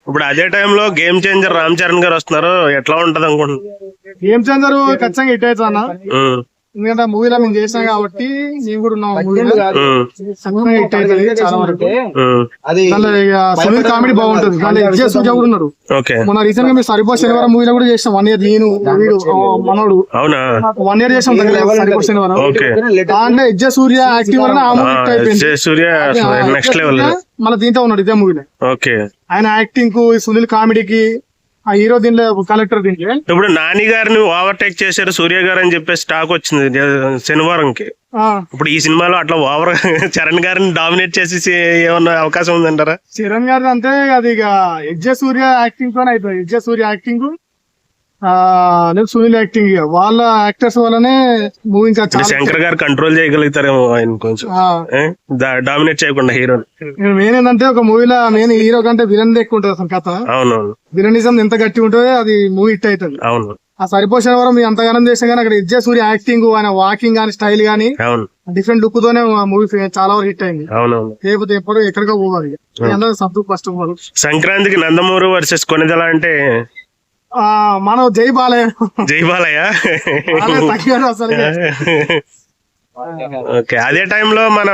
ఇప్పుడు అదే టైంలో గేమ్ చేంజర్ రామ్ చరణ్ గారు వస్తున్నారు, ఎట్లా ఉంటది అనుకుంటున్నారు? గేమ్ చేంజర్ ఖచ్చితంగా హిట్ అవుతుంది అన్న. ఎందుకంటే మూవీలో మేము చేసినాం కాబట్టి మేము కూడా ఉన్నాం మూవీలో. హిట్ అవుతుంది చాలా వరకు. సునీల్ కామెడీ బాగుంటుంది. దాంట్లో విజయ్ సూర్య కూడా ఉన్నారు. మొన్న రీసెంట్ గా మేము సరిపో శనివారం మూవీలో కూడా చేసినాం 1 year. నేను వీడు మనోడు 1 year చేసాం సరిపో శనివారం. దాంట్లో విజయ్ సూర్య యాక్టింగ్ వలన ఆ మూవీ హిట్ అయిపోయింది. మళ్ళీ దీంతో ఉన్నాడు ఇదే మూవీలో. ఆయన యాక్టింగ్ కు సునీల్ కామెడీకి ఆ హీరో దీనిలో కలెక్టర్ దీనికి. ఇప్పుడు నాని గారిని ఓవర్టేక్ చేశారు సూర్య గారు అని చెప్పేసి స్టాక్ వచ్చింది శనివారంకి. ఇప్పుడు ఈ సినిమాలో అట్లా ఓవర్ చరణ్ గారిని డామినేట్ చేసి ఏమన్నా అవకాశం ఉందంటారా? చరణ్ గారి అంటే అది ఇక విజయ్ సూర్య యాక్టింగ్ తోనే అవుతుంది. విజయ్ సూర్య యాక్టింగ్ సునీల్ యాక్టింగ్ వాళ్ళ యాక్టర్స్ వల్లనే మూవీ ఇంకా శంకర్ గారు కంట్రోల్ చేయగలుగుతారేమో ఆయన కొంచెం డామినేట్ చేయకుండా హీరో. మెయిన్ ఏంటంటే ఒక మూవీలో మెయిన్ హీరో కంటే విలన్ ఎక్కువ ఉంటుంది అసలు కథ. అవునవును, విలనిజం ఎంత గట్టి ఉంటుందో అది మూవీ హిట్ అవుతుంది. అవును, ఆ సరిపోసిన వరం ఎంతగానం చేసినా కానీ అక్కడ విజయ్ సూర్య యాక్టింగ్ ఆయన వాకింగ్ గానీ స్టైల్ గానీ డిఫరెంట్ లుక్ తోనే మూవీ చాలా వరకు హిట్ అయింది. లేకపోతే ఎప్పుడు ఎక్కడికో పోవాలి. సబ్దు ఫస్ట్ సంక్రాంతికి నందమూరి వర్సెస్ కొనిదెల అంటే మనం జై బాలయ్య అసలు అదే టైంలో మన